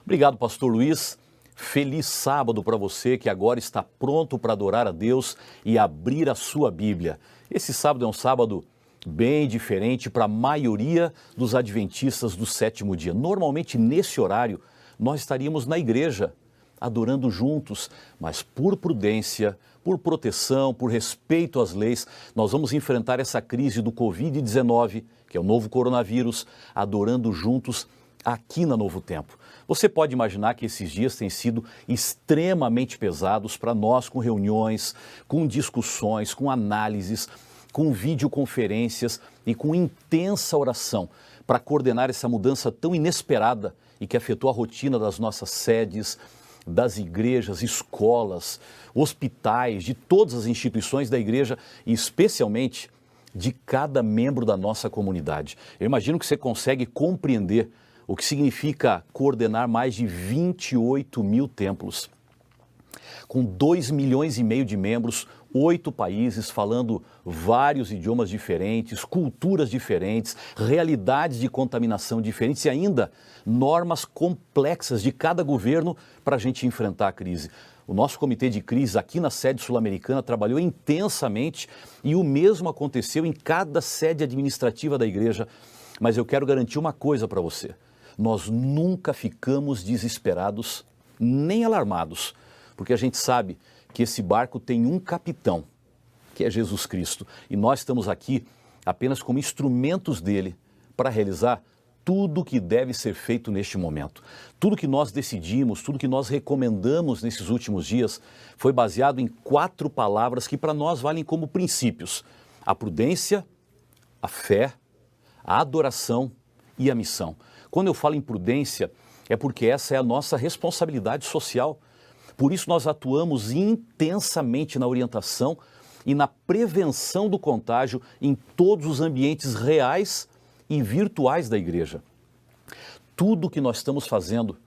Obrigado, pastor Luiz. Feliz sábado para você que agora está pronto para adorar a Deus e abrir a sua Bíblia. Esse sábado é um sábado bem diferente para a maioria dos adventistas do sétimo dia. Normalmente, nesse horário, nós estaríamos na igreja, adorando juntos, mas por prudência, por proteção, por respeito às leis, nós vamos enfrentar essa crise do Covid-19, que é o novo coronavírus, adorando juntos aqui na Novo Tempo. Você pode imaginar que esses dias têm sido extremamente pesados para nós, com reuniões, com discussões, com análises, com videoconferências e com intensa oração para coordenar essa mudança tão inesperada e que afetou a rotina das nossas sedes, das igrejas, escolas, hospitais, de todas as instituições da igreja e especialmente de cada membro da nossa comunidade. Eu imagino que você consegue compreender o que significa coordenar mais de 28 mil templos, com 2,5 milhões de membros, 8 países falando vários idiomas diferentes, culturas diferentes, realidades de contaminação diferentes e ainda normas complexas de cada governo para a gente enfrentar a crise. O nosso comitê de crise aqui na sede sul-americana trabalhou intensamente e o mesmo aconteceu em cada sede administrativa da igreja. Mas eu quero garantir uma coisa para você. Nós nunca ficamos desesperados nem alarmados, porque a gente sabe que esse barco tem um capitão, que é Jesus Cristo. E nós estamos aqui apenas como instrumentos dele para realizar tudo o que deve ser feito neste momento. Tudo que nós decidimos, tudo que nós recomendamos nesses últimos dias foi baseado em 4 palavras que para nós valem como princípios: a prudência, a fé, a adoração e a missão. Quando eu falo em prudência, é porque essa é a nossa responsabilidade social. Por isso nós atuamos intensamente na orientação e na prevenção do contágio em todos os ambientes reais e virtuais da igreja. Tudo o que nós estamos fazendo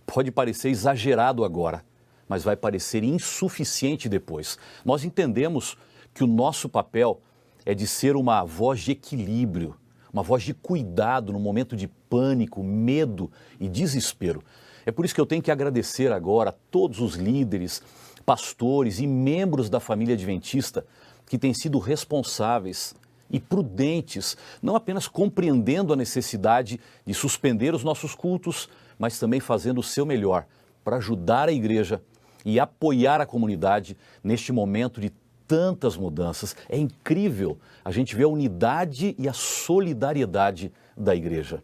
pode parecer exagerado agora, mas vai parecer insuficiente depois. Nós entendemos que o nosso papel é de ser uma voz de equilíbrio, uma voz de cuidado no momento de pânico, medo e desespero. É por isso que eu tenho que agradecer agora a todos os líderes, pastores e membros da família adventista que têm sido responsáveis e prudentes, não apenas compreendendo a necessidade de suspender os nossos cultos, mas também fazendo o seu melhor para ajudar a igreja e apoiar a comunidade neste momento de tantas mudanças. É incrível a gente ver a unidade e a solidariedade da igreja.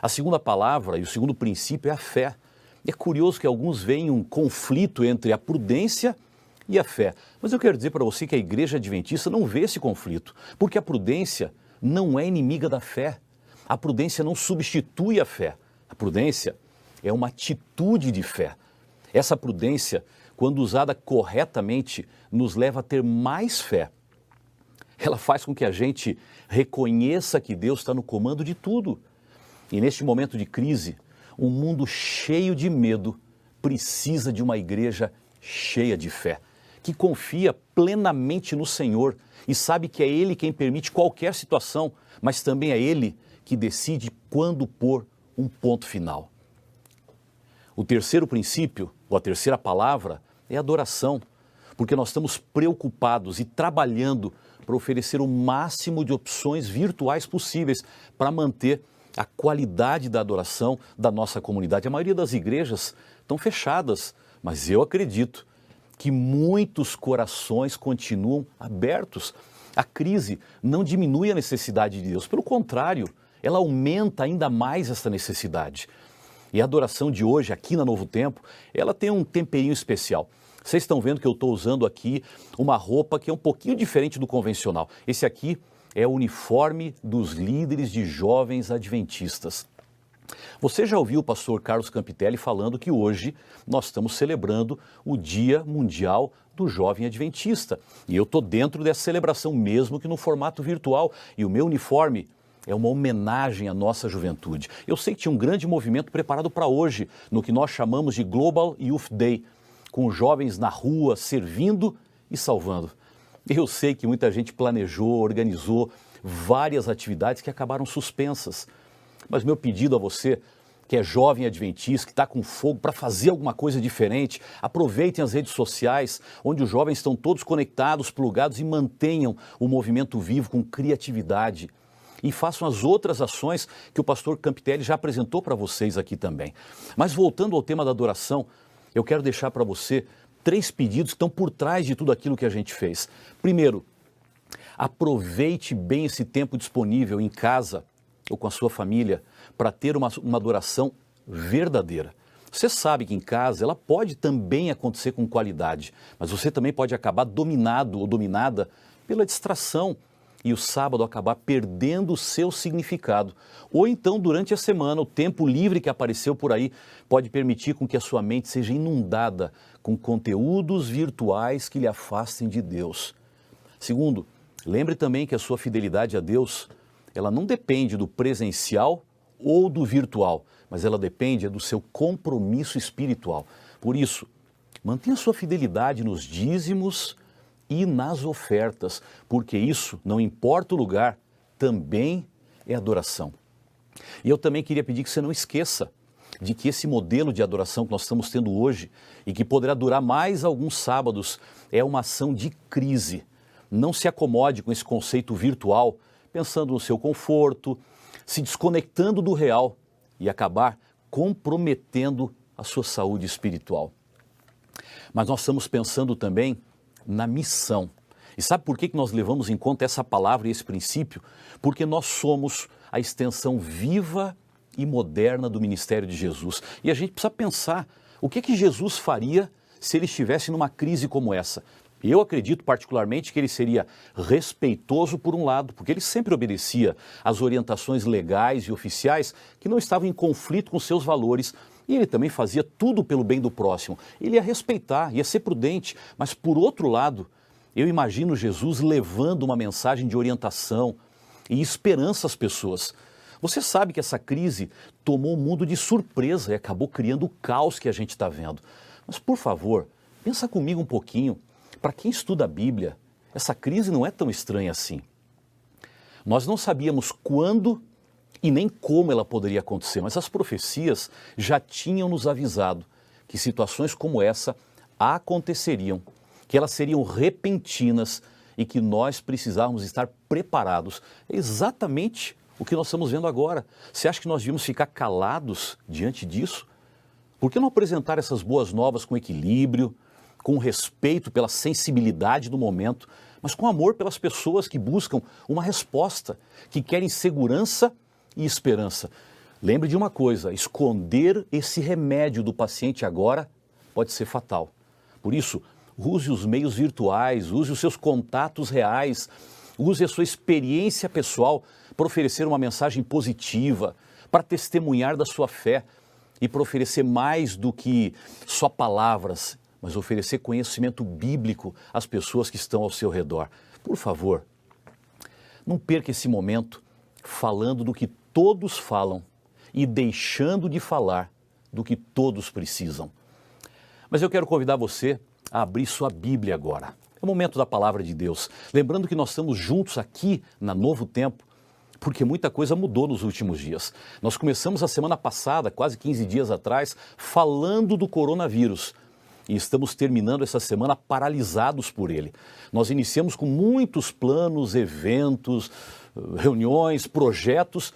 A segunda palavra e o segundo princípio é a fé. É curioso que alguns veem um conflito entre a prudência e a fé. Mas eu quero dizer para você que a igreja adventista não vê esse conflito, porque a prudência não é inimiga da fé. A prudência não substitui a fé. A prudência é uma atitude de fé. Essa prudência, quando usada corretamente, nos leva a ter mais fé. Ela faz com que a gente reconheça que Deus está no comando de tudo. E neste momento de crise, um mundo cheio de medo precisa de uma igreja cheia de fé, que confia plenamente no Senhor e sabe que é Ele quem permite qualquer situação, mas também é Ele que decide quando pôr um ponto final. O terceiro princípio, ou a terceira palavra, é adoração, porque nós estamos preocupados e trabalhando para oferecer o máximo de opções virtuais possíveis para manter a qualidade da adoração da nossa comunidade. A maioria das igrejas estão fechadas, mas eu acredito que muitos corações continuam abertos. A crise não diminui a necessidade de Deus, pelo contrário, ela aumenta ainda mais essa necessidade. E a adoração de hoje, aqui na Novo Tempo, ela tem um temperinho especial. Vocês estão vendo que eu estou usando aqui uma roupa que é um pouquinho diferente do convencional. Esse aqui é o uniforme dos líderes de jovens adventistas. Você já ouviu o pastor Carlos Campitelli falando que hoje nós estamos celebrando o Dia Mundial do Jovem Adventista. E eu estou dentro dessa celebração, mesmo que no formato virtual. E o meu uniforme é uma homenagem à nossa juventude. Eu sei que tinha um grande movimento preparado para hoje, no que nós chamamos de Global Youth Day, com jovens na rua, servindo e salvando. Eu sei que muita gente planejou, organizou várias atividades que acabaram suspensas. Mas meu pedido a você que é jovem adventista, que está com fogo para fazer alguma coisa diferente, aproveitem as redes sociais, onde os jovens estão todos conectados, plugados e mantenham o movimento vivo com criatividade. E façam as outras ações que o pastor Campitelli já apresentou para vocês aqui também. Mas voltando ao tema da adoração, eu quero deixar para você 3 pedidos que estão por trás de tudo aquilo que a gente fez. Primeiro, aproveite bem esse tempo disponível em casa ou com a sua família para ter uma adoração verdadeira. Você sabe que em casa ela pode também acontecer com qualidade, mas você também pode acabar dominado ou dominada pela distração e o sábado acabar perdendo o seu significado. Ou então, durante a semana, o tempo livre que apareceu por aí pode permitir com que a sua mente seja inundada com conteúdos virtuais que lhe afastem de Deus. Segundo, lembre também que a sua fidelidade a Deus, ela não depende do presencial ou do virtual, mas ela depende do seu compromisso espiritual. Por isso, mantenha sua fidelidade nos dízimos e nas ofertas, porque isso, não importa o lugar, também é adoração. E eu também queria pedir que você não esqueça de que esse modelo de adoração que nós estamos tendo hoje e que poderá durar mais alguns sábados é uma ação de crise. Não se acomode com esse conceito virtual, pensando no seu conforto, se desconectando do real e acabar comprometendo a sua saúde espiritual. Mas nós estamos pensando também na missão. E sabe por que nós levamos em conta essa palavra e esse princípio? Porque nós somos a extensão viva e moderna do ministério de Jesus. E a gente precisa pensar, o que Jesus faria se ele estivesse numa crise como essa? Eu acredito particularmente que ele seria respeitoso por um lado, porque ele sempre obedecia às orientações legais e oficiais que não estavam em conflito com seus valores. E ele também fazia tudo pelo bem do próximo. Ele ia respeitar, ia ser prudente, mas por outro lado, eu imagino Jesus levando uma mensagem de orientação e esperança às pessoas. Você sabe que essa crise tomou o mundo de surpresa e acabou criando o caos que a gente está vendo. Mas por favor, pensa comigo um pouquinho. Para quem estuda a Bíblia, essa crise não é tão estranha assim. Nós não sabíamos quando e nem como ela poderia acontecer, mas as profecias já tinham nos avisado que situações como essa aconteceriam, que elas seriam repentinas e que nós precisávamos estar preparados. É exatamente o que nós estamos vendo agora. Você acha que nós devíamos ficar calados diante disso? Por que não apresentar essas boas novas com equilíbrio, com respeito pela sensibilidade do momento, mas com amor pelas pessoas que buscam uma resposta, que querem segurança e esperança? Lembre de uma coisa, esconder esse remédio do paciente agora pode ser fatal. Por isso, use os meios virtuais, use os seus contatos reais, use a sua experiência pessoal para oferecer uma mensagem positiva, para testemunhar da sua fé e para oferecer mais do que só palavras, mas oferecer conhecimento bíblico às pessoas que estão ao seu redor. Por favor, não perca esse momento falando do que todos falam e deixando de falar do que todos precisam. Mas eu quero convidar você a abrir sua Bíblia agora. É o momento da palavra de Deus. Lembrando que nós estamos juntos aqui na Novo Tempo, porque muita coisa mudou nos últimos dias. Nós começamos a semana passada, quase 15 dias atrás, falando do coronavírus. E estamos terminando essa semana paralisados por ele. Nós iniciamos com muitos planos, eventos, reuniões, projetos,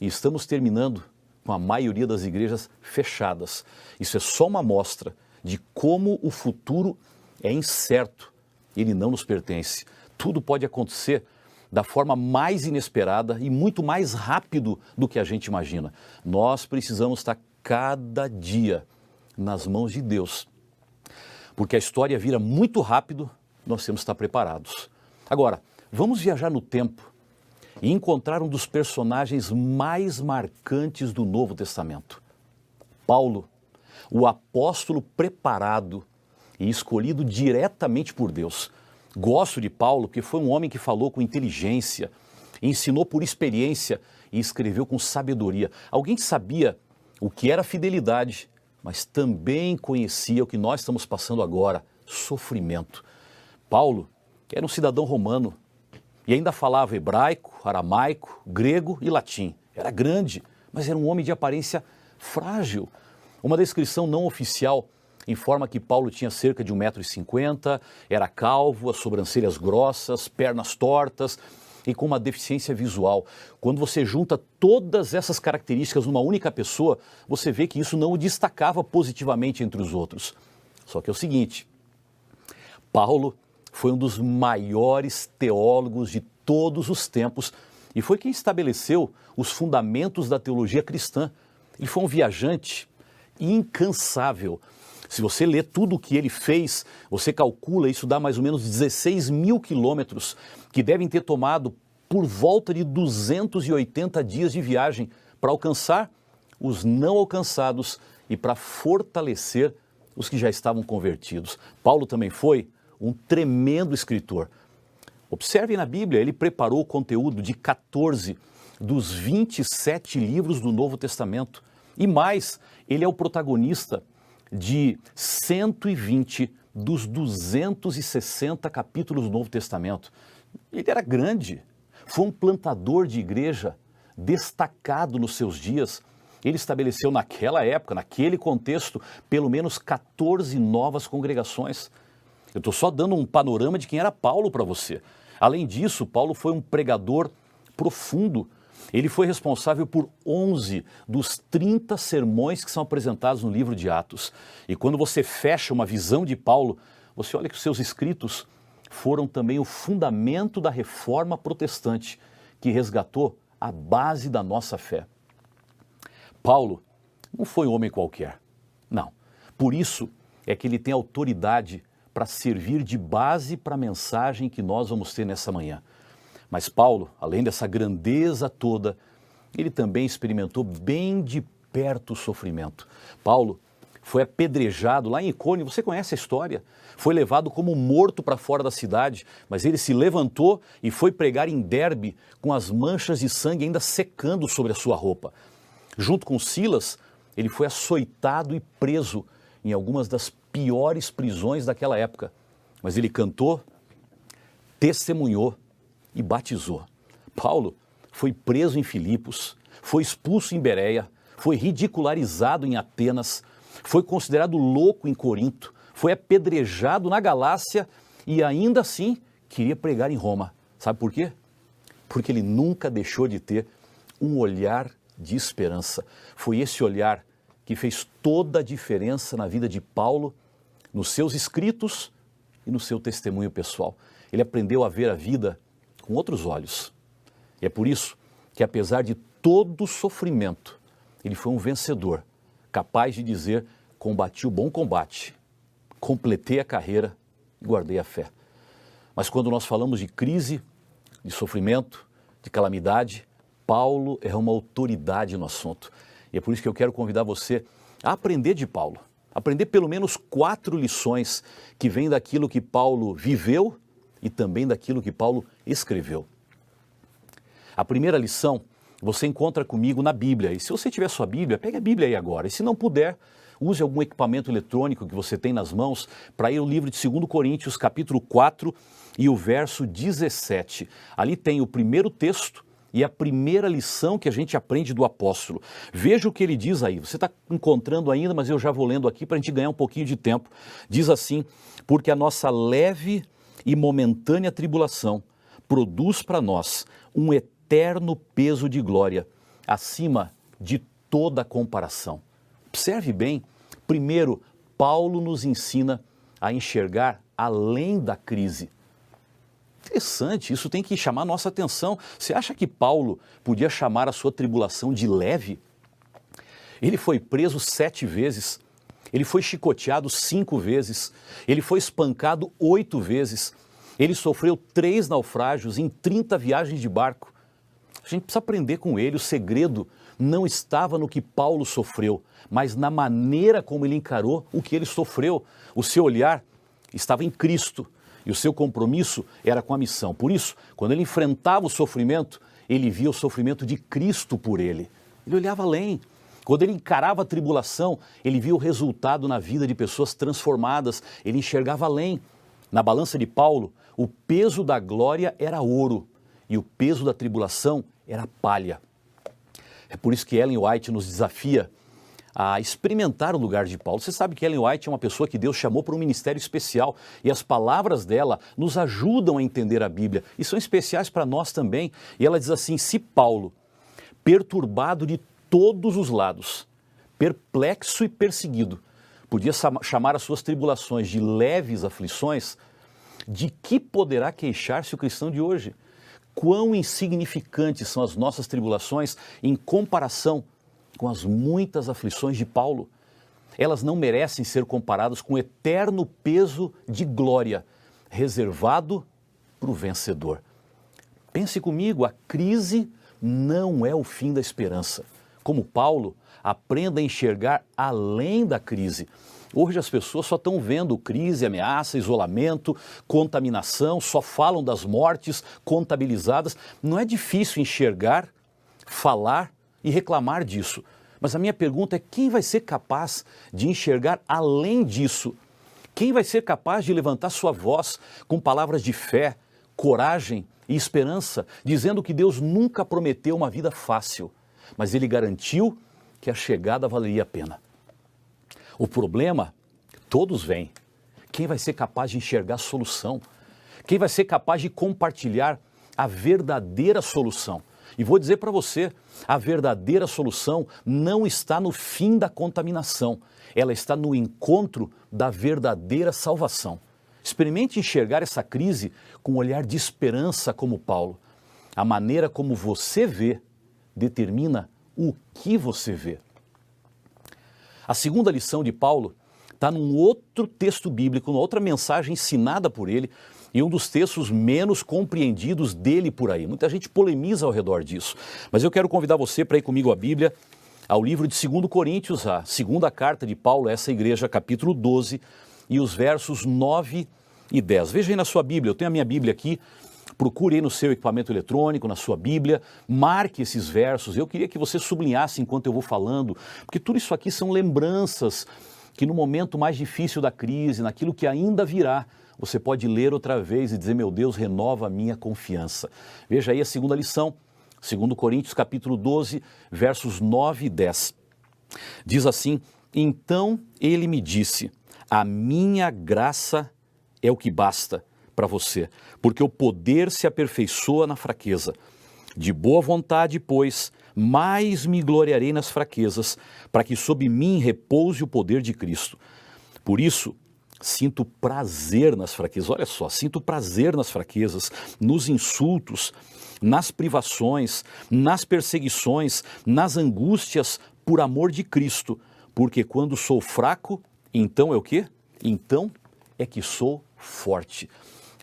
e estamos terminando com a maioria das igrejas fechadas. Isso é só uma amostra de como o futuro é incerto. Ele não nos pertence. Tudo pode acontecer da forma mais inesperada e muito mais rápido do que a gente imagina. Nós precisamos estar cada dia nas mãos de Deus. Porque a história vira muito rápido, nós temos que estar preparados. Agora, vamos viajar no tempo e encontrar um dos personagens mais marcantes do Novo Testamento. Paulo, o apóstolo preparado e escolhido diretamente por Deus. Gosto de Paulo porque foi um homem que falou com inteligência, ensinou por experiência e escreveu com sabedoria. Alguém que sabia o que era fidelidade, mas também conhecia o que nós estamos passando agora, sofrimento. Paulo era um cidadão romano e ainda falava hebraico, aramaico, grego e latim. Era grande, mas era um homem de aparência frágil. Uma descrição não oficial informa que Paulo tinha cerca de 1,50 m, era calvo, as sobrancelhas grossas, pernas tortas e com uma deficiência visual. Quando você junta todas essas características numa única pessoa, você vê que isso não o destacava positivamente entre os outros. Só que é o seguinte, Paulo foi um dos maiores teólogos de todos os tempos e foi quem estabeleceu os fundamentos da teologia cristã. Ele foi um viajante incansável. Se você lê tudo o que ele fez, você calcula, isso dá mais ou menos 16 mil quilômetros, que devem ter tomado por volta de 280 dias de viagem para alcançar os não alcançados e para fortalecer os que já estavam convertidos. Paulo também foi um tremendo escritor. Observe na Bíblia, ele preparou o conteúdo de 14 dos 27 livros do Novo Testamento. E mais, ele é o protagonista de 120 dos 260 capítulos do Novo Testamento. Ele era grande, foi um plantador de igreja destacado nos seus dias. Ele estabeleceu naquela época, naquele contexto, pelo menos 14 novas congregações. Eu estou só dando um panorama de quem era Paulo para você. Além disso, Paulo foi um pregador profundo. Ele foi responsável por 11 dos 30 sermões que são apresentados no livro de Atos. E quando você fecha uma visão de Paulo, você olha que os seus escritos foram também o fundamento da reforma protestante, que resgatou a base da nossa fé. Paulo não foi um homem qualquer, não. Por isso é que ele tem autoridade para servir de base para a mensagem que nós vamos ter nessa manhã. Mas Paulo, além dessa grandeza toda, ele também experimentou bem de perto o sofrimento. Paulo foi apedrejado lá em Icônio, você conhece a história? Foi levado como morto para fora da cidade, mas ele se levantou e foi pregar em Derbe com as manchas de sangue ainda secando sobre a sua roupa. Junto com Silas, ele foi açoitado e preso em algumas das piores prisões daquela época. Mas ele cantou, testemunhou e batizou. Paulo foi preso em Filipos, foi expulso em Bereia, foi ridicularizado em Atenas, foi considerado louco em Corinto, foi apedrejado na Galácia e ainda assim queria pregar em Roma. Sabe por quê? Porque ele nunca deixou de ter um olhar de esperança. Foi esse olhar que fez toda a diferença na vida de Paulo, nos seus escritos e no seu testemunho pessoal. Ele aprendeu a ver a vida com outros olhos. E é por isso que, apesar de todo o sofrimento, ele foi um vencedor, capaz de dizer: combati o bom combate, completei a carreira e guardei a fé. Mas quando nós falamos de crise, de sofrimento, de calamidade, Paulo é uma autoridade no assunto. E é por isso que eu quero convidar você a aprender de Paulo, aprender pelo menos 4 lições que vêm daquilo que Paulo viveu e também daquilo que Paulo escreveu. A primeira lição você encontra comigo na Bíblia. E se você tiver sua Bíblia, pegue a Bíblia aí agora. E se não puder, use algum equipamento eletrônico que você tem nas mãos para ir ao livro de 2 Coríntios, capítulo 4 e o verso 17. Ali tem o primeiro texto e a primeira lição que a gente aprende do apóstolo. Veja o que ele diz aí. Você está encontrando ainda, mas eu já vou lendo aqui para a gente ganhar um pouquinho de tempo. Diz assim: porque a nossa leve e momentânea tribulação produz para nós um eterno peso de glória, acima de toda comparação. Observe bem, primeiro, Paulo nos ensina a enxergar além da crise. Interessante, isso tem que chamar nossa atenção. Você acha que Paulo podia chamar a sua tribulação de leve? Ele foi preso 7 vezes, ele foi chicoteado 5 vezes, ele foi espancado 8 vezes, ele sofreu 3 naufrágios em 30 viagens de barco. A gente precisa aprender com ele. O segredo não estava no que Paulo sofreu, mas na maneira como ele encarou o que ele sofreu. O seu olhar estava em Cristo e o seu compromisso era com a missão. Por isso, quando ele enfrentava o sofrimento, ele via o sofrimento de Cristo por ele. Ele olhava além. Quando ele encarava a tribulação, ele via o resultado na vida de pessoas transformadas. Ele enxergava além. Na balança de Paulo, o peso da glória era ouro e o peso da tribulação era palha. É por isso que Ellen White nos desafia a experimentar o lugar de Paulo. Você sabe que Ellen White é uma pessoa que Deus chamou para um ministério especial e as palavras dela nos ajudam a entender a Bíblia e são especiais para nós também. E ela diz assim: se Paulo, perturbado de todos os lados, perplexo e perseguido, podia chamar as suas tribulações de leves aflições, de que poderá queixar-se o cristão de hoje? Quão insignificantes são as nossas tribulações em comparação com as muitas aflições de Paulo. Elas não merecem ser comparadas com o eterno peso de glória reservado para o vencedor. Pense comigo, a crise não é o fim da esperança. Como Paulo, aprenda a enxergar além da crise. Hoje as pessoas só estão vendo crise, ameaça, isolamento, contaminação, só falam das mortes contabilizadas. Não é difícil enxergar, falar e reclamar disso. Mas a minha pergunta é: quem vai ser capaz de enxergar além disso? Quem vai ser capaz de levantar sua voz com palavras de fé, coragem e esperança, dizendo que Deus nunca prometeu uma vida fácil, mas Ele garantiu que a chegada valeria a pena? O problema, todos vêm. Quem vai ser capaz de enxergar a solução? Quem vai ser capaz de compartilhar a verdadeira solução? E vou dizer para você, a verdadeira solução não está no fim da contaminação, ela está no encontro da verdadeira salvação. Experimente enxergar essa crise com um olhar de esperança como Paulo. A maneira como você vê determina o que você vê. A segunda lição de Paulo está num outro texto bíblico, numa outra mensagem ensinada por ele, e um dos textos menos compreendidos dele por aí. Muita gente polemiza ao redor disso. Mas eu quero convidar você para ir comigo à Bíblia, ao livro de 2 Coríntios, a segunda carta de Paulo a essa igreja, capítulo 12, e os versos 9 e 10. Veja aí na sua Bíblia, eu tenho a minha Bíblia aqui, procure aí no seu equipamento eletrônico, na sua Bíblia, marque esses versos. Eu queria que você sublinhasse enquanto eu vou falando, porque tudo isso aqui são lembranças que no momento mais difícil da crise, naquilo que ainda virá, você pode ler outra vez e dizer: meu Deus, renova a minha confiança. Veja aí a segunda lição, 2 Coríntios capítulo 12, versos 9 e 10. Diz assim: então ele me disse, a minha graça é o que basta para você, porque o poder se aperfeiçoa na fraqueza. De boa vontade, pois, mais me gloriarei nas fraquezas, para que sob mim repouse o poder de Cristo. Por isso, sinto prazer nas fraquezas. Olha só, sinto prazer nas fraquezas, nos insultos, nas privações, nas perseguições, nas angústias, por amor de Cristo. Porque quando sou fraco, então é o quê? Então é que sou forte.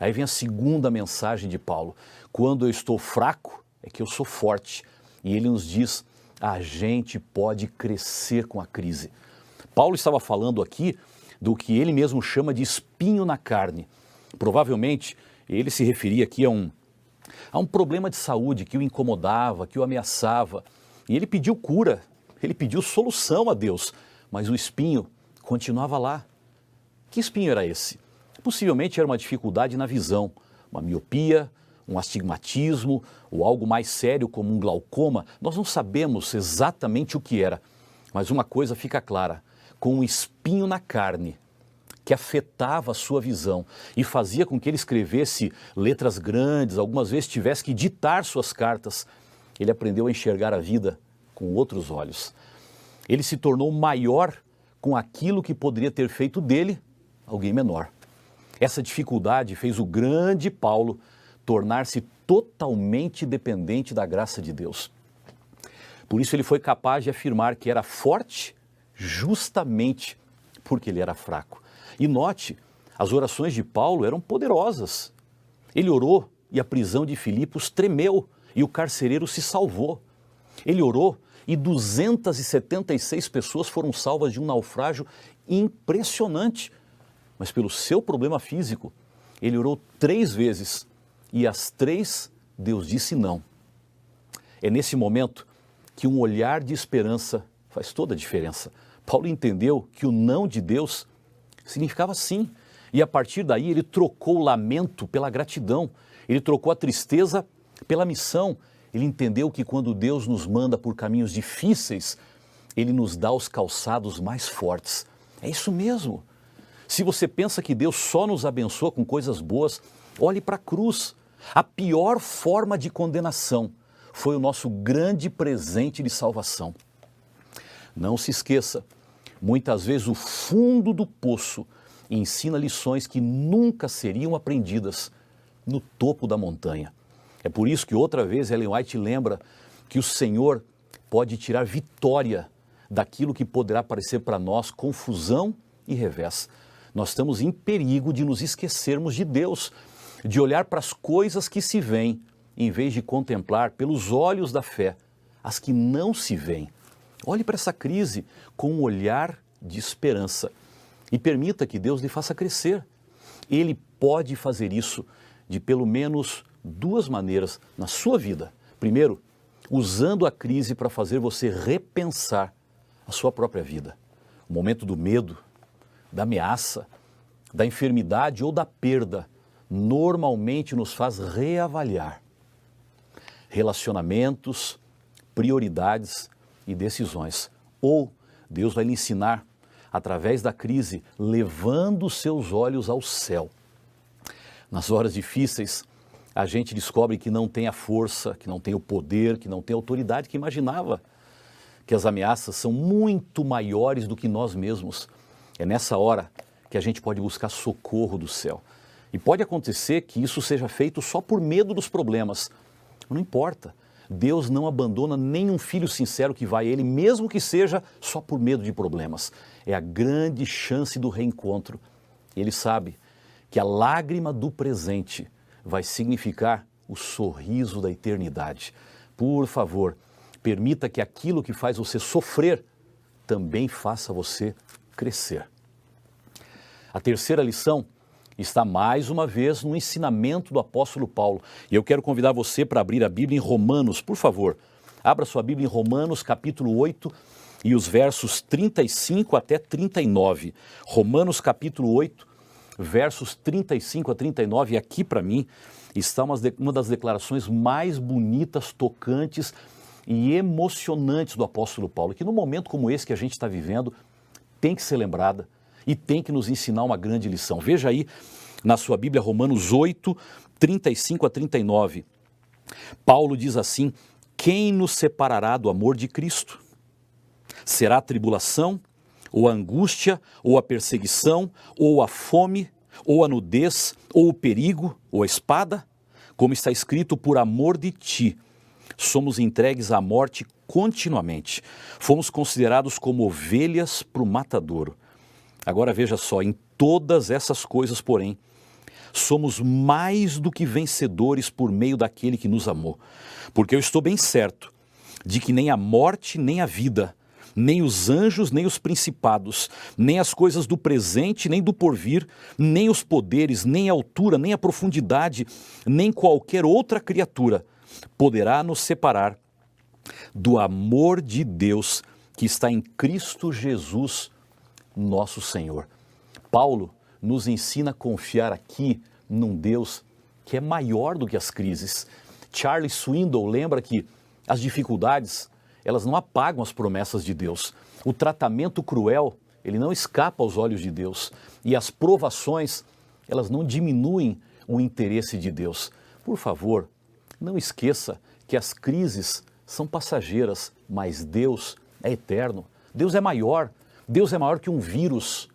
Aí vem a segunda mensagem de Paulo. Quando eu estou fraco, é que eu sou forte. E ele nos diz, a gente pode crescer com a crise. Paulo estava falando aqui do que ele mesmo chama de espinho na carne. Provavelmente, ele se referia aqui a um problema de saúde que o incomodava, que o ameaçava. E ele pediu cura, ele pediu solução a Deus, mas o espinho continuava lá. Que espinho era esse? Possivelmente era uma dificuldade na visão, uma miopia, um astigmatismo ou algo mais sério como um glaucoma. Nós não sabemos exatamente o que era, mas uma coisa fica clara: com um espinho na carne que afetava a sua visão e fazia com que ele escrevesse letras grandes, algumas vezes tivesse que ditar suas cartas, ele aprendeu a enxergar a vida com outros olhos. Ele se tornou maior com aquilo que poderia ter feito dele alguém menor. Essa dificuldade fez o grande Paulo tornar-se totalmente dependente da graça de Deus. Por isso ele foi capaz de afirmar que era forte justamente porque ele era fraco. E note, as orações de Paulo eram poderosas. Ele orou e a prisão de Filipos tremeu e o carcereiro se salvou. Ele orou e 276 pessoas foram salvas de um naufrágio impressionante. Mas pelo seu problema físico, ele orou 3 vezes e as 3 Deus disse não. É nesse momento que um olhar de esperança faz toda a diferença. Paulo entendeu que o não de Deus significava sim. E a partir daí ele trocou o lamento pela gratidão. Ele trocou a tristeza pela missão. Ele entendeu que quando Deus nos manda por caminhos difíceis, Ele nos dá os calçados mais fortes. É isso mesmo. Se você pensa que Deus só nos abençoa com coisas boas, olhe para a cruz. A pior forma de condenação foi o nosso grande presente de salvação. Não se esqueça, muitas vezes o fundo do poço ensina lições que nunca seriam aprendidas no topo da montanha. É por isso que outra vez Ellen White lembra que o Senhor pode tirar vitória daquilo que poderá parecer para nós confusão e revés. Nós estamos em perigo de nos esquecermos de Deus, de olhar para as coisas que se veem, em vez de contemplar pelos olhos da fé as que não se veem. Olhe para essa crise com um olhar de esperança e permita que Deus lhe faça crescer. Ele pode fazer isso de pelo menos duas maneiras na sua vida. Primeiro, usando a crise para fazer você repensar a sua própria vida. O momento do medo, da ameaça, da enfermidade ou da perda, normalmente nos faz reavaliar relacionamentos, prioridades e decisões. Ou Deus vai lhe ensinar, através da crise, levando os seus olhos ao céu. Nas horas difíceis, a gente descobre que não tem a força, que não tem o poder, que não tem a autoridade que imaginava, que as ameaças são muito maiores do que nós mesmos. É nessa hora que a gente pode buscar socorro do céu. E pode acontecer que isso seja feito só por medo dos problemas. Não importa. Deus não abandona nenhum filho sincero que vai a Ele, mesmo que seja só por medo de problemas. É a grande chance do reencontro. Ele sabe que a lágrima do presente vai significar o sorriso da eternidade. Por favor, permita que aquilo que faz você sofrer também faça você crescer. A terceira lição está mais uma vez no ensinamento do apóstolo Paulo. E eu quero convidar você para abrir a Bíblia em Romanos, por favor. Abra sua Bíblia em Romanos, capítulo 8, e os versos 35 até 39. Romanos, capítulo 8, versos 35 a 39. E aqui, para mim, está uma das declarações mais bonitas, tocantes e emocionantes do apóstolo Paulo, que num momento como esse que a gente está vivendo, tem que ser lembrada e tem que nos ensinar uma grande lição. Veja aí na sua Bíblia, Romanos 8, 35 a 39. Paulo diz assim: quem nos separará do amor de Cristo? Será a tribulação, ou a angústia, ou a perseguição, ou a fome, ou a nudez, ou o perigo, ou a espada? Como está escrito, por amor de ti, somos entregues à morte continuamente. Fomos considerados como ovelhas para o matadouro. Agora veja só, em todas essas coisas, porém, somos mais do que vencedores por meio daquele que nos amou. Porque eu estou bem certo de que nem a morte, nem a vida, nem os anjos, nem os principados, nem as coisas do presente, nem do porvir, nem os poderes, nem a altura, nem a profundidade, nem qualquer outra criatura poderá nos separar do amor de Deus que está em Cristo Jesus, nosso Senhor. Paulo nos ensina a confiar aqui num Deus que é maior do que as crises. Charles Swindoll lembra que as dificuldades, elas não apagam as promessas de Deus. O tratamento cruel, ele não escapa aos olhos de Deus. E as provações, elas não diminuem o interesse de Deus. Por favor, não esqueça que as crises são passageiras, mas Deus é eterno. Deus é maior. Deus é maior que um vírus,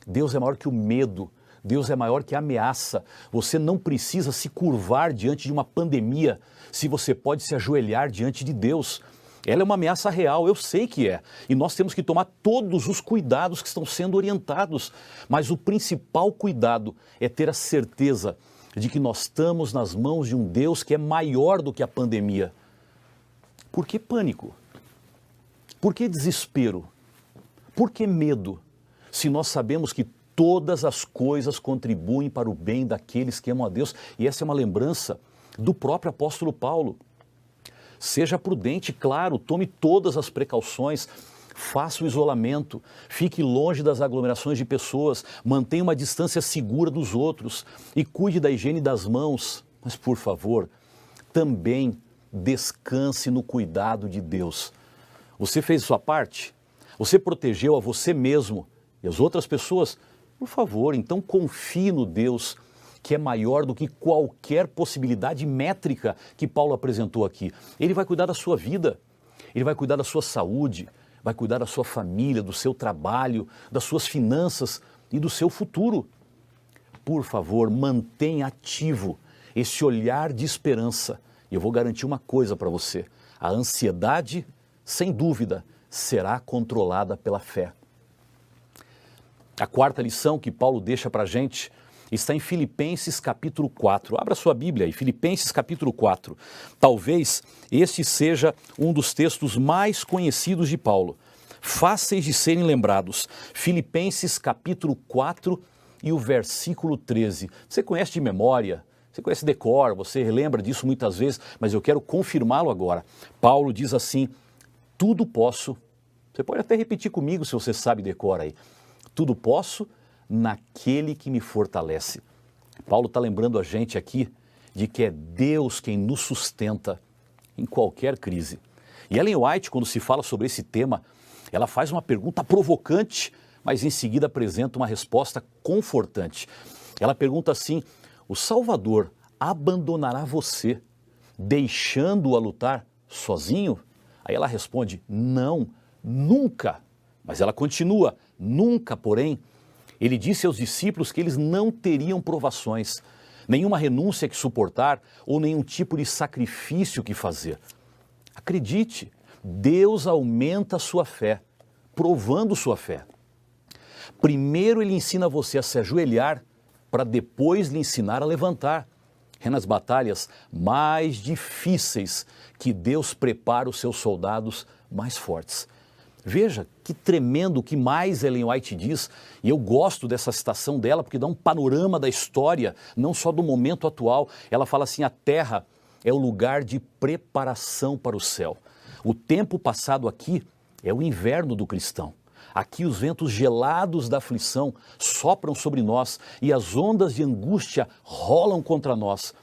Deus é maior que o medo, Deus é maior que a ameaça. Você não precisa se curvar diante de uma pandemia, se você pode se ajoelhar diante de Deus. Ela é uma ameaça real, eu sei que é. E nós temos que tomar todos os cuidados que estão sendo orientados. Mas o principal cuidado é ter a certeza de que nós estamos nas mãos de um Deus que é maior do que a pandemia. Por que pânico? Por que desespero? Por que medo, se nós sabemos que todas as coisas contribuem para o bem daqueles que amam a Deus? E essa é uma lembrança do próprio apóstolo Paulo. Seja prudente, claro, tome todas as precauções, faça o isolamento, fique longe das aglomerações de pessoas, mantenha uma distância segura dos outros e cuide da higiene das mãos. Mas, por favor, também descanse no cuidado de Deus. Você fez sua parte? Você protegeu a você mesmo e as outras pessoas? Por favor, então confie no Deus que é maior do que qualquer possibilidade métrica que Paulo apresentou aqui. Ele vai cuidar da sua vida, ele vai cuidar da sua saúde, vai cuidar da sua família, do seu trabalho, das suas finanças e do seu futuro. Por favor, mantenha ativo esse olhar de esperança. E eu vou garantir uma coisa para você: a ansiedade, sem dúvida, será controlada pela fé. A quarta lição que Paulo deixa para a gente está em Filipenses capítulo 4. Abra sua Bíblia aí, Filipenses capítulo 4. Talvez este seja um dos textos mais conhecidos de Paulo, fáceis de serem lembrados. Filipenses capítulo 4 e o versículo 13. Você conhece de memória, você conhece de cor, você lembra disso muitas vezes, mas eu quero confirmá-lo agora. Paulo diz assim: tudo posso. Você pode até repetir comigo se você sabe de cor aí. Tudo posso naquele que me fortalece. Paulo está lembrando a gente aqui de que é Deus quem nos sustenta em qualquer crise. E Ellen White, quando se fala sobre esse tema, ela faz uma pergunta provocante, mas em seguida apresenta uma resposta confortante. Ela pergunta assim: o Salvador abandonará você, deixando-o a lutar sozinho? Aí ela responde: não, nunca. Mas ela continua: nunca, porém, ele disse aos discípulos que eles não teriam provações, nenhuma renúncia que suportar ou nenhum tipo de sacrifício que fazer. Acredite, Deus aumenta a sua fé, provando sua fé. Primeiro ele ensina você a se ajoelhar, para depois lhe ensinar a levantar. É nas batalhas mais difíceis que Deus prepara os seus soldados mais fortes. Veja que tremendo o que mais Ellen White diz, e eu gosto dessa citação dela porque dá um panorama da história, não só do momento atual. Ela fala assim: a terra é o lugar de preparação para o céu. O tempo passado aqui é o inverno do cristão. Aqui os ventos gelados da aflição sopram sobre nós e as ondas de angústia rolam contra nós.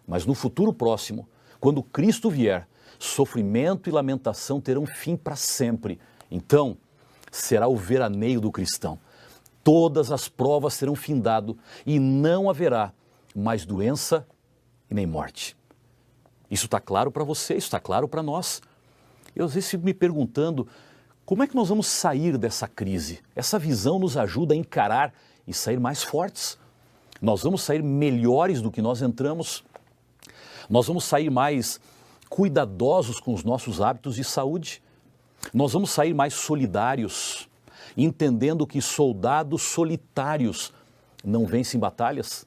Mas no futuro próximo, quando Cristo vier, sofrimento e lamentação terão fim para sempre. Então, será o veraneio do cristão. Todas as provas serão findado e não haverá mais doença e nem morte. Isso está claro para você, isso está claro para nós. Eu às vezes fico me perguntando, como é que nós vamos sair dessa crise? Essa visão nos ajuda a encarar e sair mais fortes. Nós vamos sair melhores do que nós entramos. Nós vamos sair mais cuidadosos com os nossos hábitos de saúde. Nós vamos sair mais solidários, entendendo que soldados solitários não vencem batalhas.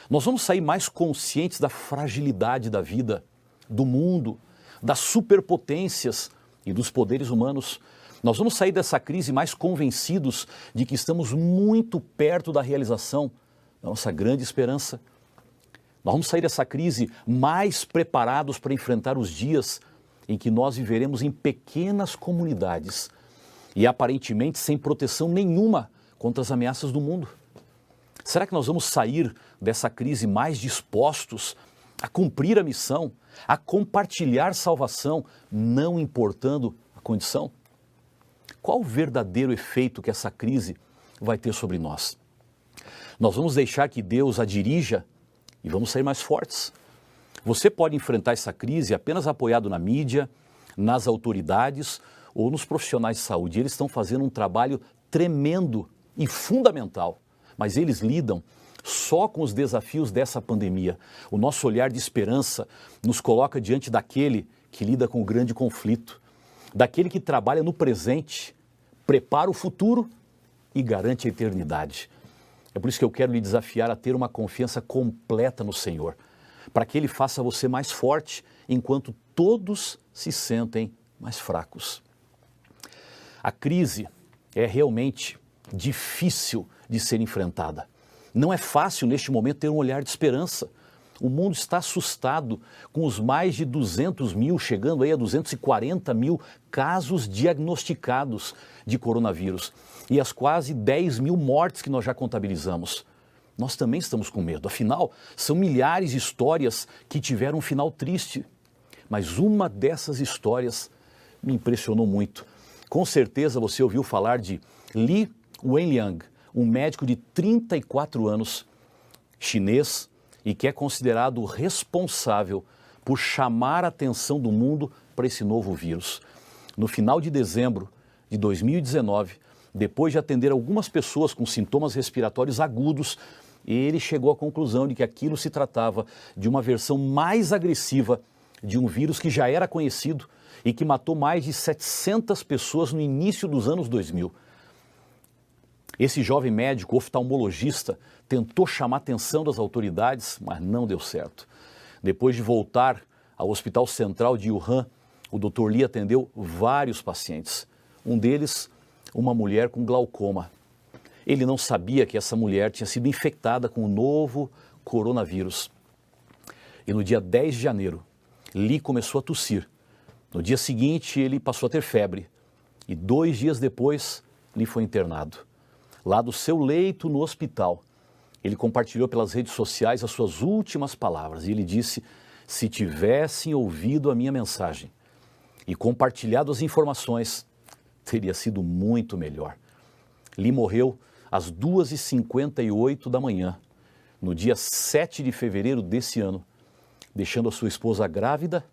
Nós vamos sair mais conscientes da fragilidade da vida, do mundo, das superpotências e dos poderes humanos. Nós vamos sair dessa crise mais convencidos de que estamos muito perto da realização da nossa grande esperança. Nós vamos sair dessa crise mais preparados para enfrentar os dias em que nós viveremos em pequenas comunidades e aparentemente sem proteção nenhuma contra as ameaças do mundo. Será que nós vamos sair dessa crise mais dispostos a cumprir a missão, a compartilhar salvação, não importando a condição? Qual o verdadeiro efeito que essa crise vai ter sobre nós? Nós vamos deixar que Deus a dirija e vamos sair mais fortes. Você pode enfrentar essa crise apenas apoiado na mídia, nas autoridades ou nos profissionais de saúde. Eles estão fazendo um trabalho tremendo e fundamental, mas eles lidam só com os desafios dessa pandemia. O nosso olhar de esperança nos coloca diante daquele que lida com o grande conflito, daquele que trabalha no presente, prepara o futuro e garante a eternidade. É por isso que eu quero lhe desafiar a ter uma confiança completa no Senhor, para que Ele faça você mais forte, enquanto todos se sentem mais fracos. A crise é realmente difícil de ser enfrentada. Não é fácil neste momento ter um olhar de esperança. O mundo está assustado com os mais de 200 mil, chegando aí a 240 mil casos diagnosticados de coronavírus e as quase 10 mil mortes que nós já contabilizamos. Nós também estamos com medo, afinal, são milhares de histórias que tiveram um final triste. Mas uma dessas histórias me impressionou muito. Com certeza você ouviu falar de Li Wenliang, um médico de 34 anos, chinês, e que é considerado responsável por chamar a atenção do mundo para esse novo vírus. No final de dezembro de 2019, depois de atender algumas pessoas com sintomas respiratórios agudos, ele chegou à conclusão de que aquilo se tratava de uma versão mais agressiva de um vírus que já era conhecido e que matou mais de 700 pessoas no início dos anos 2000. Esse jovem médico oftalmologista tentou chamar a atenção das autoridades, mas não deu certo. Depois de voltar ao Hospital Central de Wuhan, o Dr. Li atendeu vários pacientes. Um deles, uma mulher com glaucoma. Ele não sabia que essa mulher tinha sido infectada com o novo coronavírus. E no dia 10 de janeiro, Li começou a tossir. No dia seguinte, ele passou a ter febre. E 2 dias depois, Li foi internado. Lá do seu leito no hospital, ele compartilhou pelas redes sociais as suas últimas palavras. E ele disse: se tivessem ouvido a minha mensagem e compartilhado as informações, teria sido muito melhor. Li morreu às 2h58 da manhã, no dia 7 de fevereiro desse ano, deixando a sua esposa grávida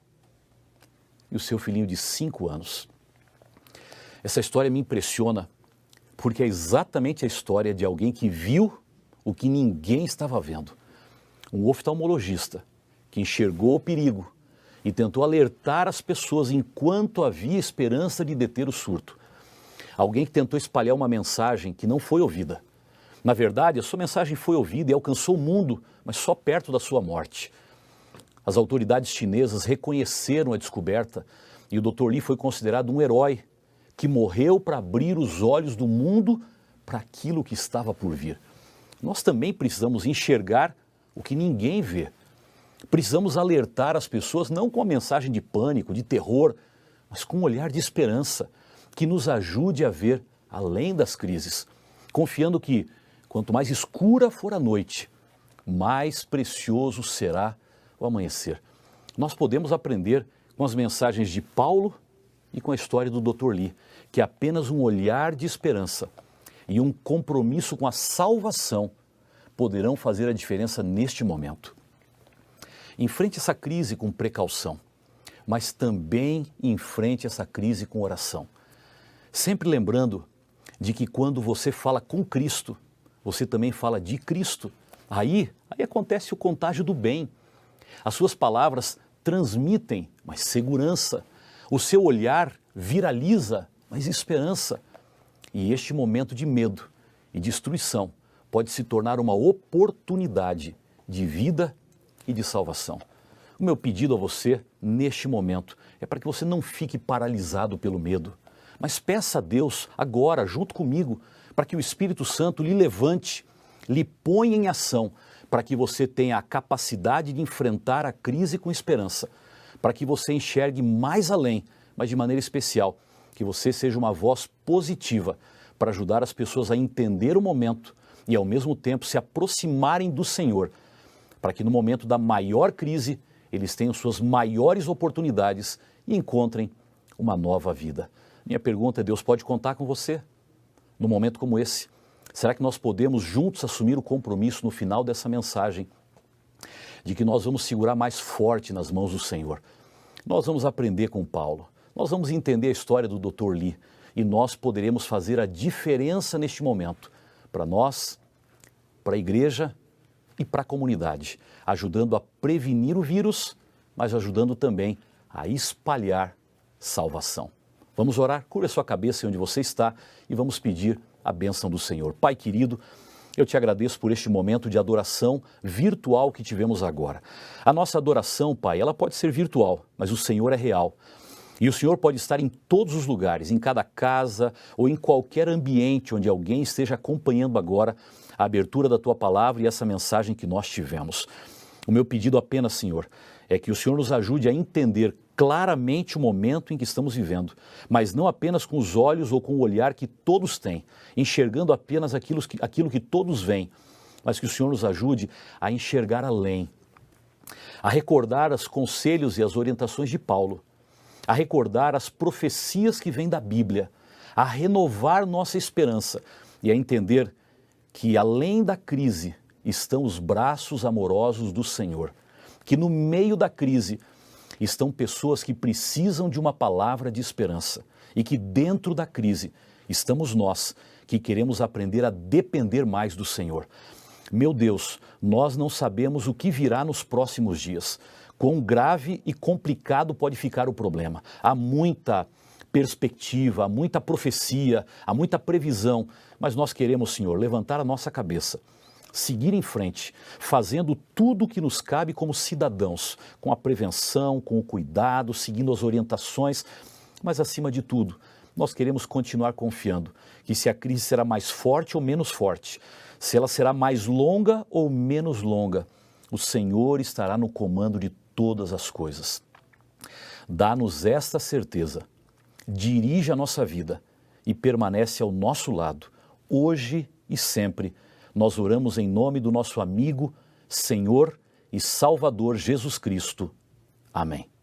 e o seu filhinho de 5 anos. Essa história me impressiona porque é exatamente a história de alguém que viu o que ninguém estava vendo. Um oftalmologista que enxergou o perigo e tentou alertar as pessoas enquanto havia esperança de deter o surto. Alguém que tentou espalhar uma mensagem que não foi ouvida. Na verdade, a sua mensagem foi ouvida e alcançou o mundo, mas só perto da sua morte. As autoridades chinesas reconheceram a descoberta e o Dr. Li foi considerado um herói que morreu para abrir os olhos do mundo para aquilo que estava por vir. Nós também precisamos enxergar o que ninguém vê. Precisamos alertar as pessoas não com a mensagem de pânico, de terror, mas com um olhar de esperança que nos ajude a ver além das crises, confiando que quanto mais escura for a noite, mais precioso será o amanhecer. Nós podemos aprender com as mensagens de Paulo e com a história do Dr. Li, que apenas um olhar de esperança e um compromisso com a salvação poderão fazer a diferença neste momento. Enfrente essa crise com precaução, mas também enfrente essa crise com oração. Sempre lembrando de que quando você fala com Cristo, você também fala de Cristo. Aí acontece o contágio do bem. As suas palavras transmitem, mas segurança. O seu olhar viraliza, mas esperança. E este momento de medo e destruição pode se tornar uma oportunidade de vida e de salvação. O meu pedido a você, neste momento, é para que você não fique paralisado pelo medo, mas peça a Deus agora, junto comigo, para que o Espírito Santo lhe levante, lhe ponha em ação, para que você tenha a capacidade de enfrentar a crise com esperança, para que você enxergue mais além, mas de maneira especial, que você seja uma voz positiva para ajudar as pessoas a entender o momento e ao mesmo tempo se aproximarem do Senhor, para que no momento da maior crise eles tenham suas maiores oportunidades e encontrem uma nova vida. Minha pergunta é: Deus pode contar com você num momento como esse? Será que nós podemos juntos assumir o compromisso no final dessa mensagem de que nós vamos segurar mais forte nas mãos do Senhor? Nós vamos aprender com Paulo, nós vamos entender a história do Dr. Li e nós poderemos fazer a diferença neste momento para nós, para a igreja e para a comunidade, ajudando a prevenir o vírus, mas ajudando também a espalhar salvação. Vamos orar? Curva a sua cabeça onde você está e vamos pedir a bênção do Senhor. Pai querido, eu te agradeço por este momento de adoração virtual que tivemos agora. A nossa adoração, Pai, ela pode ser virtual, mas o Senhor é real. E o Senhor pode estar em todos os lugares, em cada casa ou em qualquer ambiente onde alguém esteja acompanhando agora a abertura da Tua palavra e essa mensagem que nós tivemos. O meu pedido apenas, Senhor, é que o Senhor nos ajude a entender claramente o momento em que estamos vivendo, mas não apenas com os olhos ou com o olhar que todos têm, enxergando apenas aquilo que todos veem, mas que o Senhor nos ajude a enxergar além, a recordar os conselhos e as orientações de Paulo, a recordar as profecias que vêm da Bíblia a renovar nossa esperança e a entender que além da crise estão os braços amorosos do Senhor, que no meio da crise estão pessoas que precisam de uma palavra de esperança e que dentro da crise estamos nós que queremos aprender a depender mais do Senhor. Meu Deus, nós não sabemos o que virá nos próximos dias. Quão grave e complicado pode ficar o problema. Há muita perspectiva, há muita profecia, há muita previsão, mas nós queremos, Senhor, levantar a nossa cabeça, seguir em frente, fazendo tudo o que nos cabe como cidadãos, com a prevenção, com o cuidado, seguindo as orientações, mas acima de tudo, nós queremos continuar confiando que se a crise será mais forte ou menos forte, se ela será mais longa ou menos longa, o Senhor estará no comando de todas as coisas. Dá-nos esta certeza, dirige a nossa vida e permanece ao nosso lado, hoje e sempre. Nós oramos em nome do nosso amigo, Senhor e Salvador Jesus Cristo. Amém.